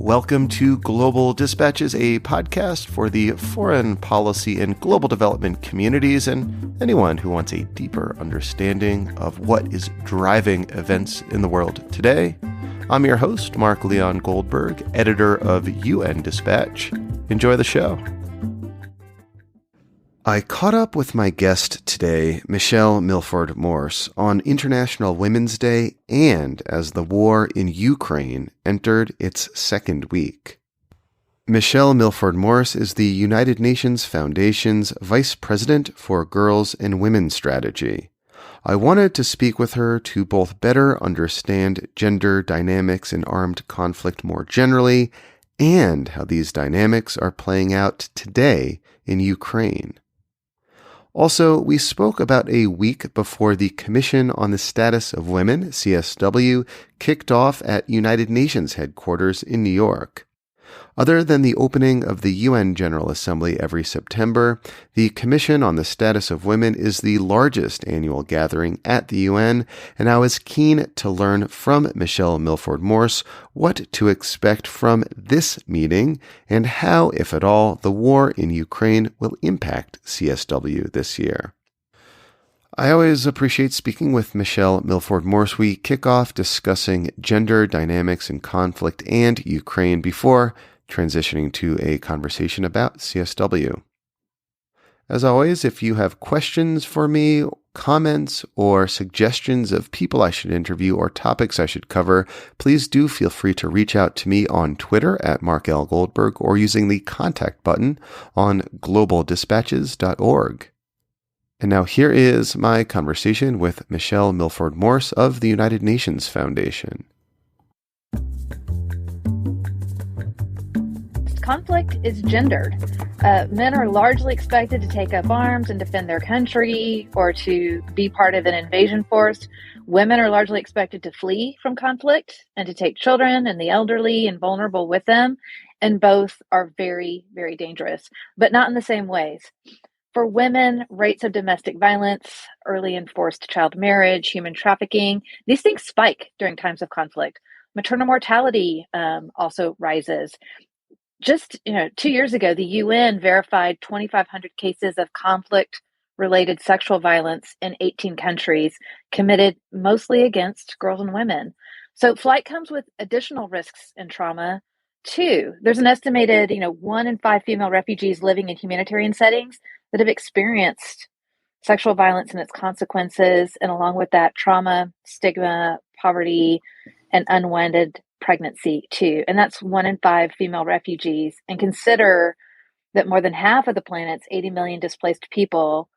Welcome to Global Dispatches, a podcast for the foreign policy and global development communities and anyone who wants a deeper understanding of what is driving events in the world today. I'm your host, Mark Leon Goldberg, editor of UN Dispatch. Enjoy the show. I caught up with my guest today, Michelle Milford Morse, on International Women's Day and as the war in Ukraine entered its second week. Michelle Milford Morse is the United Nations Foundation's Vice President for Girls and Women Strategy. I wanted to speak with her to both better understand gender dynamics in armed conflict more generally and how these dynamics are playing out today in Ukraine. Also, we spoke about a week before the Commission on the Status of Women, CSW, kicked off at United Nations headquarters in New York. Other than the opening of the UN General Assembly every September, the Commission on the Status of Women is the largest annual gathering at the UN, and I was keen to learn from Michelle Milford Morse what to expect from this meeting and how, if at all, the war in Ukraine will impact CSW this year. I always appreciate speaking with Michelle Milford Morse. We kick off discussing gender dynamics in conflict and Ukraine before transitioning to a conversation about CSW. As always, if you have questions for me, comments, or suggestions of people I should interview or topics I should cover, please do feel free to reach out to me on Twitter at Mark L. Goldberg or using the contact button on globaldispatches.org. And now here is my conversation with Michelle Milford Morse of the United Nations Foundation. Conflict is gendered. Men are largely expected to take up arms and defend their country or to be part of an invasion force. Women are largely expected to flee from conflict and to take children and the elderly and vulnerable with them. And both are very, very dangerous, but not in the same ways. For women, rates of domestic violence, early and forced child marriage, human trafficking, these things spike during times of conflict. Maternal mortality also rises. Just 2 years ago, the UN verified 2,500 cases of conflict-related sexual violence in 18 countries, committed mostly against girls and women. So flight comes with additional risks and trauma, too. There's an estimated, 1 in 5 female refugees living in humanitarian settings that have experienced sexual violence and its consequences, and along with that, trauma, stigma, poverty, and unwanted pregnancy too. And that's 1 in 5 female refugees. And consider that more than half of the planet's 80 million displaced people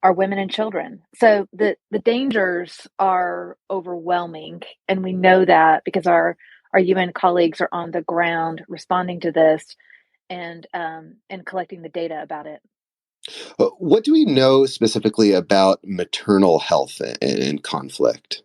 are women and children. So the dangers are overwhelming. And we know that because our UN colleagues are on the ground responding to this and collecting the data about it. What do we know specifically about maternal health in conflict?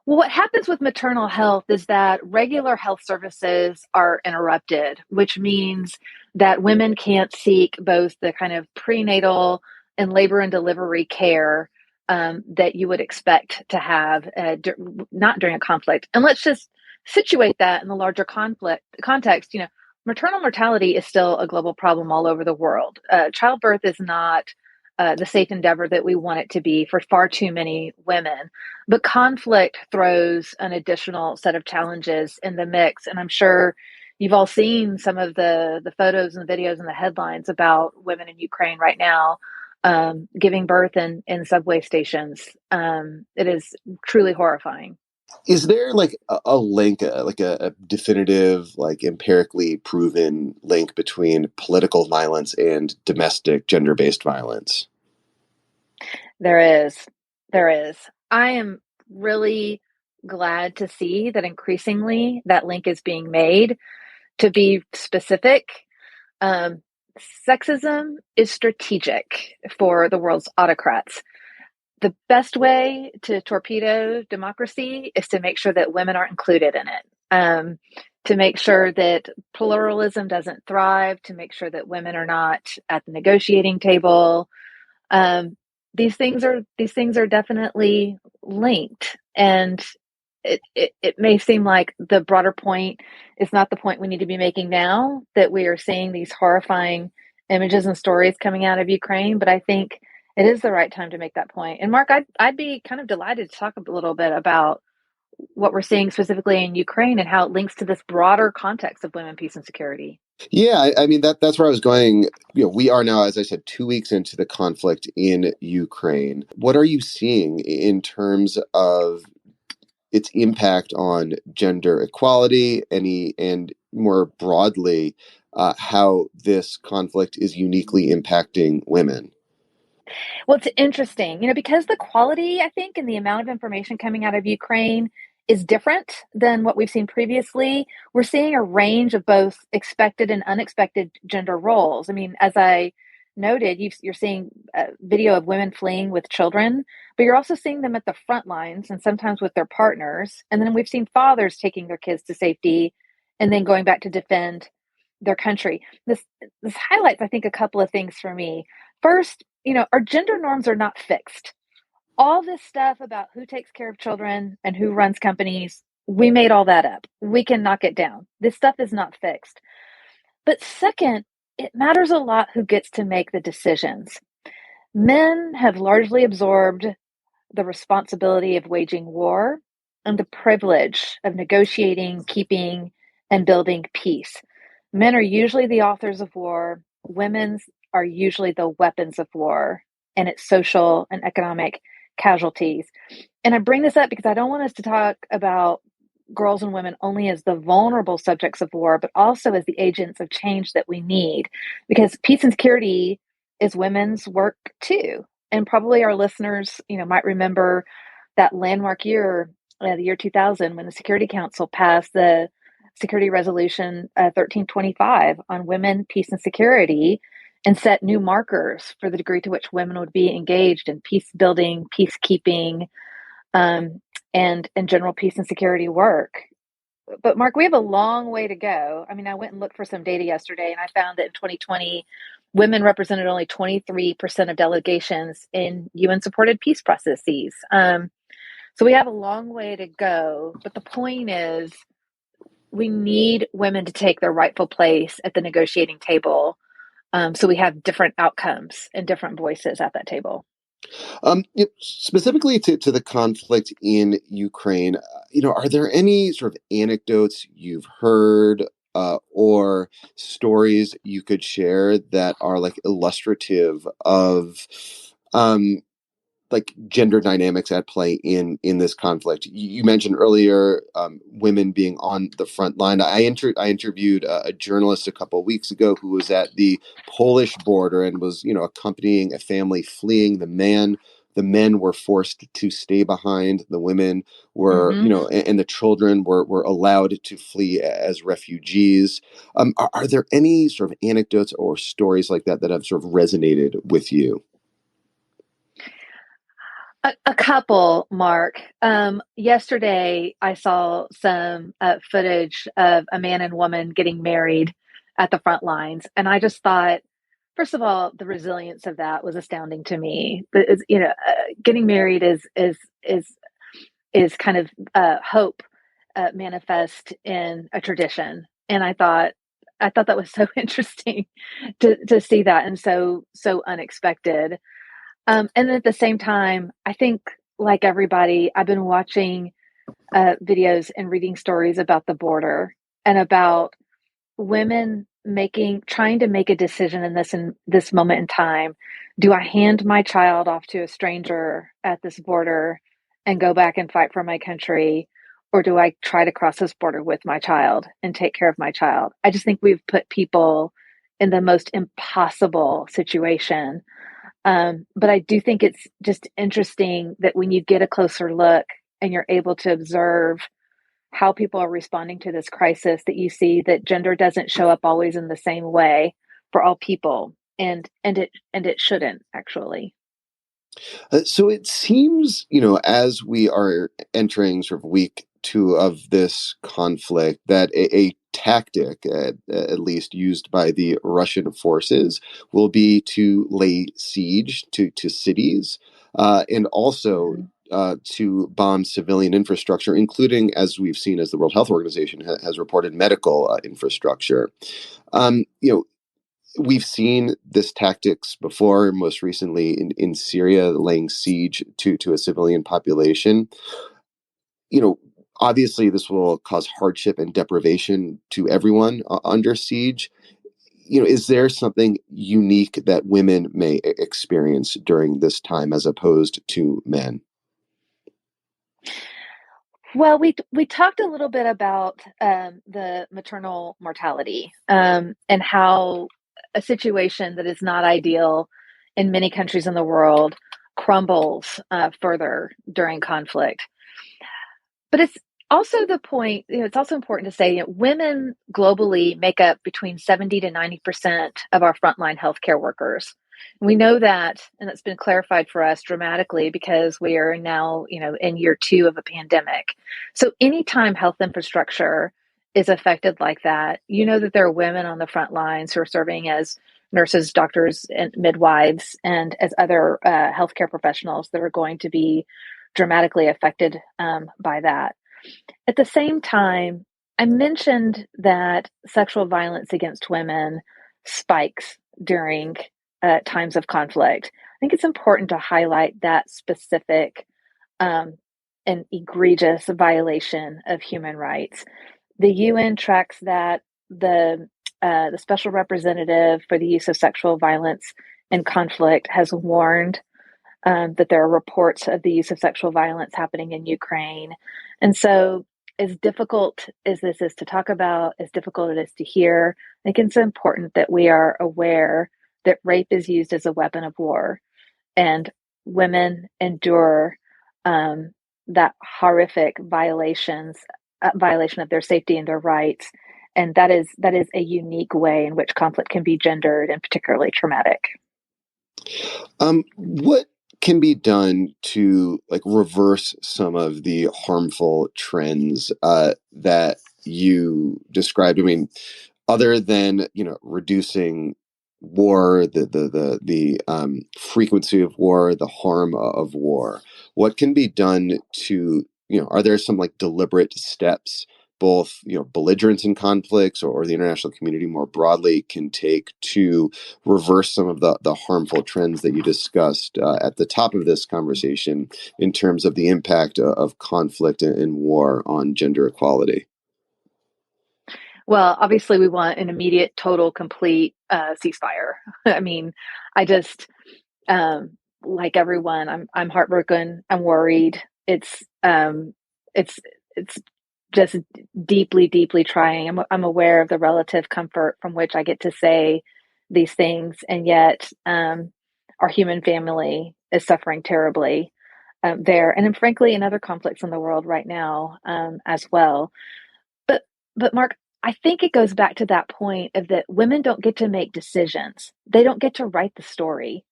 Well, what happens with maternal health is that regular health services are interrupted, which means that women can't seek both the kind of prenatal and labor and delivery care that you would expect to have not during a conflict. And let's just situate that in the larger conflict context. Maternal mortality is still a global problem all over the world. Childbirth is not the safe endeavor that we want it to be for far too many women. But conflict throws an additional set of challenges in the mix. And I'm sure you've all seen some of the photos and the videos and the headlines about women in Ukraine right now giving birth in subway stations. It is truly horrifying. Is there a link, a definitive, empirically proven link between political violence and domestic gender-based violence? There is. I am really glad to see that increasingly that link is being made. To be specific, sexism is strategic for the world's autocrats. The best way to torpedo democracy is to make sure that women are included in it, to make sure that pluralism doesn't thrive, to make sure that women are not at the negotiating table. These things are definitely linked, and it may seem like the broader point is not the point we need to be making now, that we are seeing these horrifying images and stories coming out of Ukraine, but I think it is the right time to make that point. And Mark, I'd be kind of delighted to talk a little bit about what we're seeing specifically in Ukraine and how it links to this broader context of women, peace, and security. Yeah, I mean that's where I was going. We are now, as I said, 2 weeks into the conflict in Ukraine. What are you seeing in terms of its impact on gender equality, and more broadly, how this conflict is uniquely impacting women? Well, it's interesting, because the quality, I think, and the amount of information coming out of Ukraine is different than what we've seen previously. We're seeing a range of both expected and unexpected gender roles. I mean, as I noted, you're seeing a video of women fleeing with children, but you're also seeing them at the front lines and sometimes with their partners. And then we've seen fathers taking their kids to safety and then going back to defend their country. This highlights, I think, a couple of things for me. First, our gender norms are not fixed. All this stuff about who takes care of children and who runs companies, we made all that up. We can knock it down. This stuff is not fixed. But second, it matters a lot who gets to make the decisions. Men have largely absorbed the responsibility of waging war and the privilege of negotiating, keeping, and building peace. Men are usually the authors of war. Women are usually the weapons of war and its social and economic casualties. And I bring this up because I don't want us to talk about girls and women only as the vulnerable subjects of war, but also as the agents of change that we need. Because peace and security is women's work too. And probably our listeners, might remember that landmark year, the year 2000, when the Security Council passed the Security Resolution 1325 on women, peace, and security, and set new markers for the degree to which women would be engaged in peace building, peacekeeping, and general peace and security work. But Mark, we have a long way to go. I mean, I went and looked for some data yesterday, and I found that in 2020, women represented only 23% of delegations in UN-supported peace processes. So we have a long way to go. But the point is, we need women to take their rightful place at the negotiating table, so we have different outcomes and different voices at that table. Specifically to the conflict in Ukraine, are there any sort of anecdotes you've heard or stories you could share that are like illustrative of like gender dynamics at play in this conflict? You mentioned earlier women being on the front line. I interviewed a journalist a couple of weeks ago who was at the Polish border and was accompanying a family fleeing. The men were forced to stay behind. The women were, and the children were allowed to flee as refugees. Are there any sort of anecdotes or stories like that have sort of resonated with you? A couple, Mark. Yesterday, I saw some footage of a man and woman getting married at the front lines, and I just thought, first of all, the resilience of that was astounding to me. Getting married is kind of hope manifest in a tradition, and I thought that was so interesting to see that, and so unexpected. And at the same time, I think, like everybody, I've been watching videos and reading stories about the border and about women trying to make a decision in this moment in time. Do I hand my child off to a stranger at this border and go back and fight for my country? Or do I try to cross this border with my child and take care of my child? I just think we've put people in the most impossible situation. But I do think it's just interesting that when you get a closer look and you're able to observe how people are responding to this crisis, that you see that gender doesn't show up always in the same way for all people, and it shouldn't actually. So it seems, as we are entering sort of week two of this conflict, that a tactic, at least used by the Russian forces, will be to lay siege to cities, and also to bomb civilian infrastructure, including, as we've seen, as the World Health Organization has reported, medical infrastructure. You know, we've seen this tactics before, most recently in Syria, laying siege to a civilian population. You know, obviously, this will cause hardship and deprivation to everyone under siege. You know, is there something unique that women may experience during this time as opposed to men? Well, we talked a little bit about the maternal mortality and how a situation that is not ideal in many countries in the world crumbles further during conflict. But it's also the point, it's also important to say, women globally make up between 70 to 90% of our frontline healthcare workers. We know that, and it's been clarified for us dramatically because we are now, in year 2 of a pandemic. So anytime health infrastructure is affected like that, that there are women on the front lines who are serving as nurses, doctors, and midwives, and as other healthcare professionals that are going to be dramatically affected by that. At the same time, I mentioned that sexual violence against women spikes during times of conflict. I think it's important to highlight that specific um, and egregious violation of human rights. The UN tracks that the special representative for the use of sexual violence in conflict has warned that there are reports of the use of sexual violence happening in Ukraine. And so, as difficult as this is to talk about, as difficult it is to hear, I think it's important that we are aware that rape is used as a weapon of war, and women endure that horrific violation of their safety and their rights. And that is a unique way in which conflict can be gendered and particularly traumatic. What can be done to reverse some of the harmful trends that you described? I mean, other than reducing war, the frequency of war, the harm of war, what can be done to are there some deliberate steps both belligerents in conflicts or the international community more broadly can take to reverse some of the harmful trends that you discussed at the top of this conversation in terms of the impact of conflict and war on gender equality? Well, obviously, we want an immediate, total, complete ceasefire. I mean, I just, like everyone, I'm heartbroken. I'm worried. It's it's just deeply, deeply trying. I'm aware of the relative comfort from which I get to say these things, and yet our human family is suffering terribly there, and then, frankly, in other conflicts in the world right now as well. But Mark, I think it goes back to that point of that women don't get to make decisions. They don't get to write the story.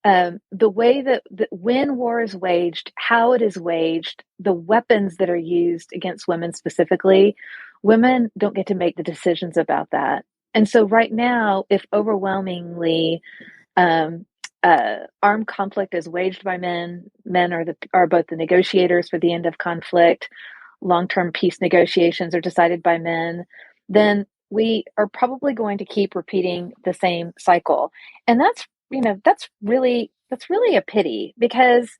The way that when war is waged, how it is waged, the weapons that are used against women specifically, women don't get to make the decisions about that. And so right now, if overwhelmingly um, armed conflict is waged by men, men are both the negotiators for the end of conflict, long-term peace negotiations are decided by men, then we are probably going to keep repeating the same cycle. And that's really a pity because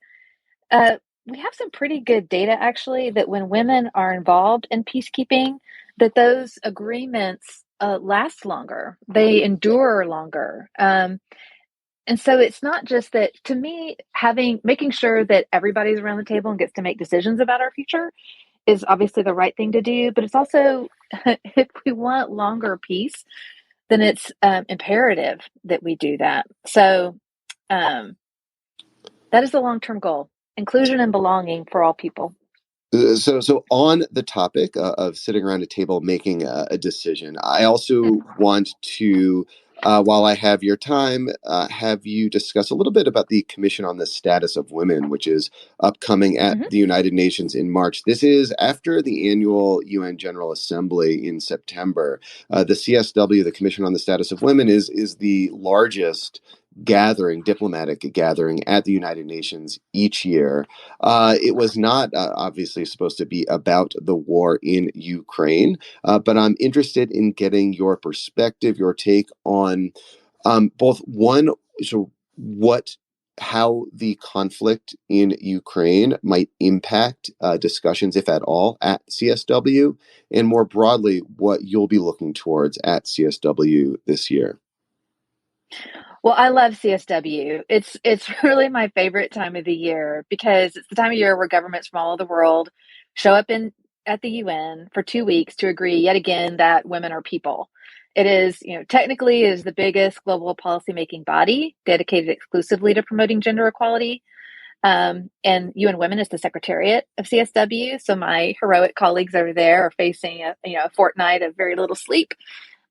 we have some pretty good data actually that when women are involved in peacekeeping, that those agreements last longer, they endure longer. And so it's not just that, to me, making sure that everybody's around the table and gets to make decisions about our future is obviously the right thing to do, but it's also, if we want longer peace, then it's imperative that we do that. So um, that is the long-term goal: inclusion and belonging for all people. So on the topic of sitting around a table making a decision, I also want to, while I have your time, have you discuss a little bit about the Commission on the Status of Women, which is upcoming at Mm-hmm. the United Nations in March. This is after the annual UN General Assembly in September. The CSW, the Commission on the Status of Women, is the largest diplomatic gathering at the United Nations each year. It was not obviously supposed to be about the war in Ukraine, but I'm interested in getting your perspective, your take on both one, so how the conflict in Ukraine might impact discussions, if at all, at CSW, and more broadly, what you'll be looking towards at CSW this year. Well, I love CSW. It's really my favorite time of the year because it's the time of year where governments from all over the world show up in at the UN for 2 weeks to agree yet again that women are people. It is, technically is the biggest global policymaking body dedicated exclusively to promoting gender equality. And UN Women is the secretariat of CSW. So my heroic colleagues over there are facing a fortnight of very little sleep.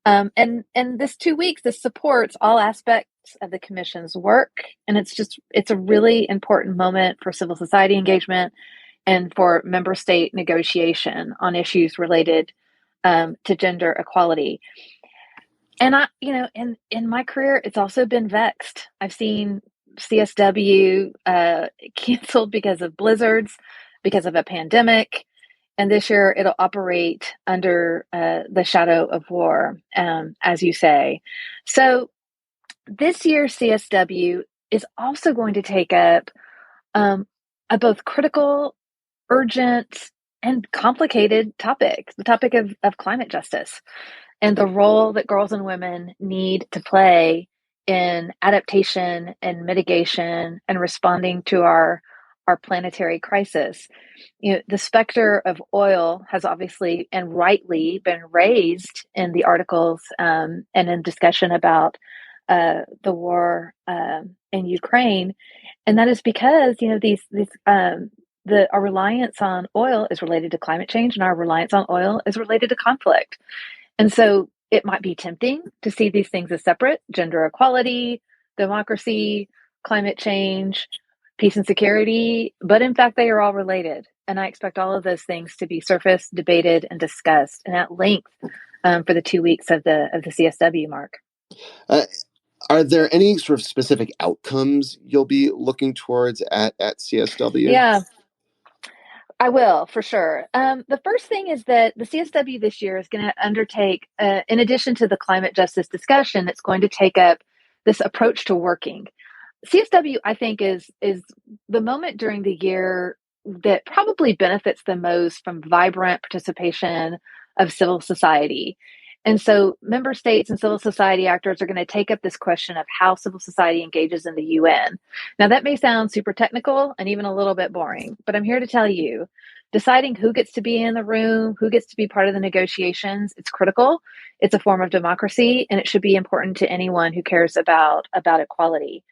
And this 2 weeks, this supports all aspects of the commission's work. And it's a really important moment for civil society engagement and for member state negotiation on issues related to gender equality. And in my career, it's also been vexed. I've seen CSW canceled because of blizzards, because of a pandemic. And this year it'll operate under the shadow of war, as you say. So this year, CSW is also going to take up a both critical, urgent, and complicated topic, the topic of climate justice and the role that girls and women need to play in adaptation and mitigation and responding to our planetary crisis. The specter of oil has obviously and rightly been raised in the articles and in discussion about the war in Ukraine, and that is because our reliance on oil is related to climate change, and our reliance on oil is related to conflict. And so it might be tempting to see these things as separate: gender equality, democracy, climate change, peace and security. But in fact, they are all related. And I expect all of those things to be surfaced, debated, and discussed, and at length for the 2 weeks of the CSW, Mark. Are there any sort of specific outcomes you'll be looking towards at CSW? Yeah, I will, for sure. The first thing is that the CSW this year is going to undertake, in addition to the climate justice discussion, it's going to take up this approach to working. CSW, I think, is the moment during the year that probably benefits the most from vibrant participation of civil society. And so member states and civil society actors are going to take up this question of how civil society engages in the UN. Now, that may sound super technical and even a little bit boring, but I'm here to tell you, deciding who gets to be in the room, who gets to be part of the negotiations, it's critical. It's a form of democracy, and it should be important to anyone who cares about equality.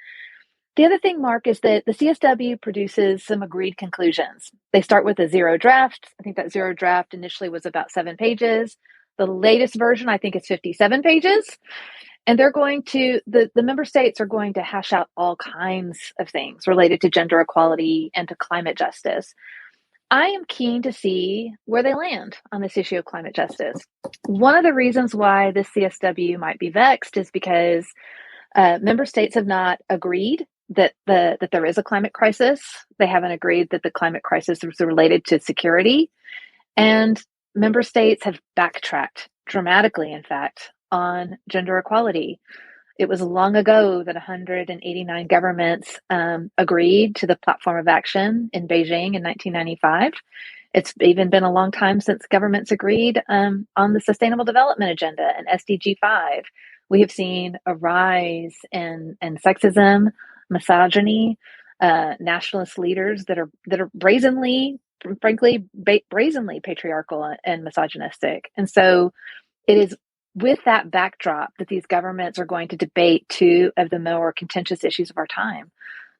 The other thing, Mark, is that the CSW produces some agreed conclusions. They start with a zero draft. I think that zero draft initially was about 7 pages. The latest version, I think, is 57 pages. And the member states are going to hash out all kinds of things related to gender equality and to climate justice. I am keen to see where they land on this issue of climate justice. One of the reasons why this CSW might be vexed is because member states have not agreed that there is a climate crisis. They haven't agreed that the climate crisis is related to security. And member states have backtracked dramatically, in fact, on gender equality. It was long ago that 189 governments agreed to the Platform of Action in Beijing in 1995. It's even been a long time since governments agreed on the Sustainable Development Agenda and SDG 5. We have seen a rise in sexism, misogyny, nationalist leaders that are brazenly patriarchal and misogynistic. And so it is with that backdrop that these governments are going to debate two of the more contentious issues of our time: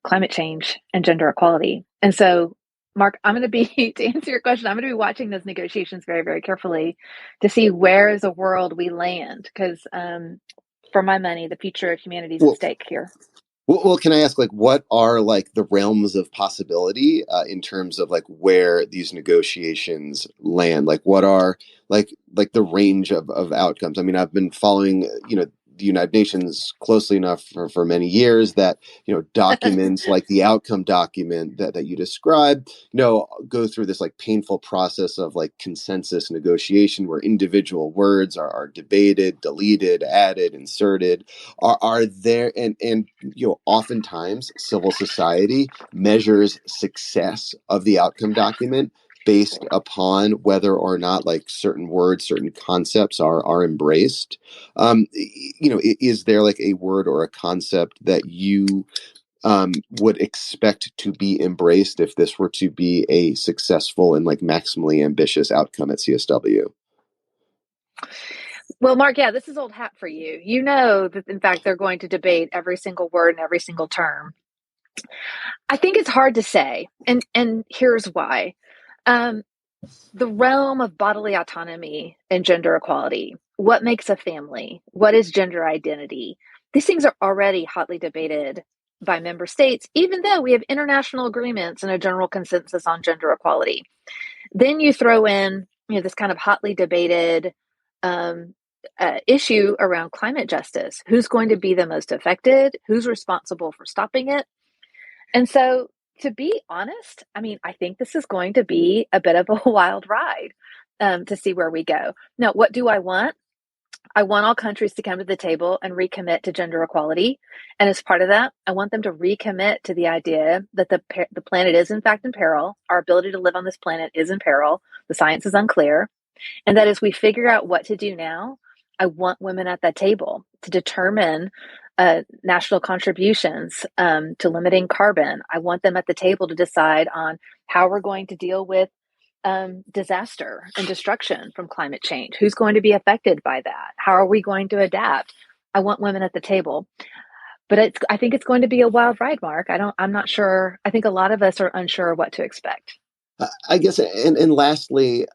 climate change and gender equality. And so, Mark, I'm going to be, to answer your question, I'm going to be watching those negotiations very, very carefully to see where as a world we land, because for my money, the future of humanity is at stake here. Well, can I ask, what are the realms of possibility in terms of where these negotiations land? What are the range of outcomes? I mean, I've been following the United Nations closely enough for many years that, documents like the outcome document that you described, go through this like painful process of like consensus negotiation where individual words are debated, deleted, added, inserted. Are there, and oftentimes civil society measures success of the outcome document based upon whether or not like certain words, certain concepts are embraced. Is there like a word or a concept that you would expect to be embraced if this were to be a successful and like maximally ambitious outcome at CSW? Well, Mark, yeah, this is old hat for you. You know that, in fact, they're going to debate every single word and every single term. I think it's hard to say, and here's why. The realm of bodily autonomy and gender equality, what makes a family, what is gender identity, these things are already hotly debated by member states, even though we have international agreements and a general consensus on gender equality. Then you throw in, this kind of hotly debated issue around climate justice. Who's going to be the most affected? Who's responsible for stopping it? And so, to be honest, I think this is going to be a bit of a wild ride to see where we go. Now, what do I want? I want all countries to come to the table and recommit to gender equality. And as part of that, I want them to recommit to the idea that the planet is in fact in peril. Our ability to live on this planet is in peril. The science is unclear. And that as we figure out what to do now, I want women at that table to determine national contributions to limiting carbon. I want them at the table to decide on how we're going to deal with disaster and destruction from climate change. Who's going to be affected by that? How are we going to adapt? I want women at the table. But I think it's going to be a wild ride, Mark. I'm not sure. I think a lot of us are unsure what to expect. I guess, and lastly,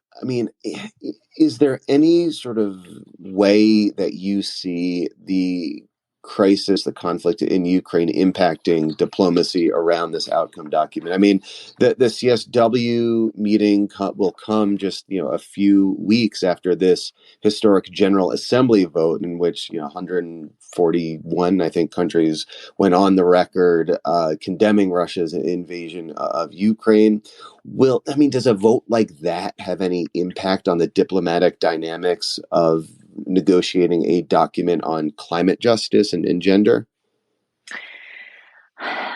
is there any sort of way that you see the crisis, the conflict in Ukraine impacting diplomacy around this outcome document? The CSW meeting will come just, a few weeks after this historic General Assembly vote in which, 141, I think, countries went on the record condemning Russia's invasion of Ukraine. Does a vote like that have any impact on the diplomatic dynamics of negotiating a document on climate justice and gender?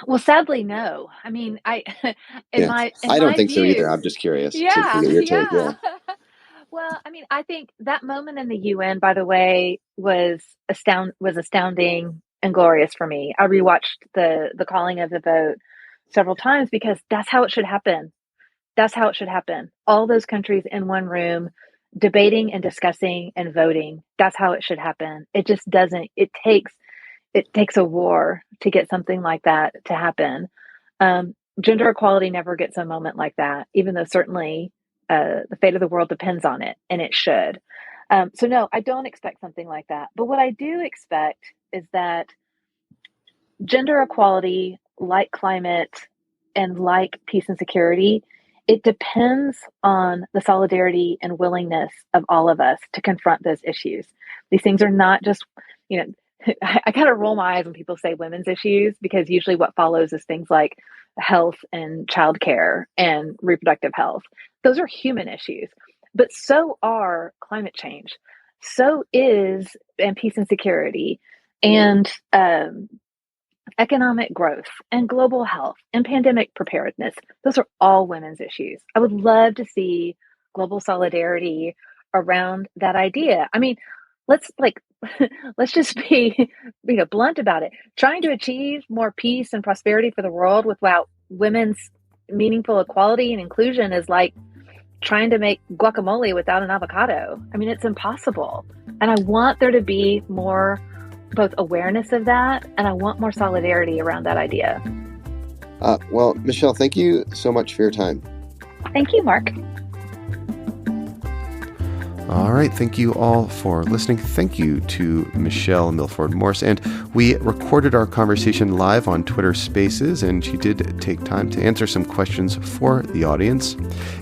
Well, sadly, no. I don't think so either. I'm just curious to get your take. Yeah. Well, I think that moment in the UN, by the way, was astounding and glorious for me. I rewatched the calling of the vote several times because that's how it should happen. That's how it should happen. All those countries in one room debating and discussing and voting. That's how it should happen. It just doesn't. It takes a war to get something like that to happen. Gender equality never gets a moment like that, even though certainly the fate of the world depends on it, and it should. So no, I don't expect something like that. But what I do expect is that gender equality, like climate and like peace and security, it depends on the solidarity and willingness of all of us to confront those issues. These things are not just, I kind of roll my eyes when people say women's issues, because usually what follows is things like health and childcare and reproductive health. Those are human issues, but so are climate change. So is and peace and security and economic growth and global health and pandemic preparedness. Those are all women's issues. I would love to see global solidarity around that idea. Let's just be blunt about it. Trying to achieve more peace and prosperity for the world without women's meaningful equality and inclusion is like trying to make guacamole without an avocado. It's impossible. And I want there to be more both awareness of that, and I want more solidarity around that idea. Well, Michelle, thank you so much for your time. Thank you, Mark. All right. Thank you all for listening. Thank you to Michelle Milford Morse. And we recorded our conversation live on Twitter Spaces, and she did take time to answer some questions for the audience.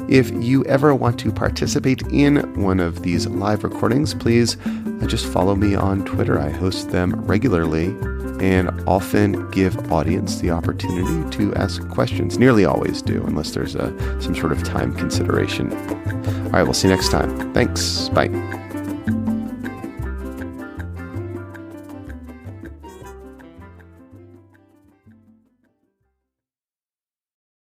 If you ever want to participate in one of these live recordings, please just follow me on Twitter. I host them regularly and often give audience the opportunity to ask questions. Nearly always do, unless there's some sort of time consideration. All right, we'll see you next time. Thanks. Bye.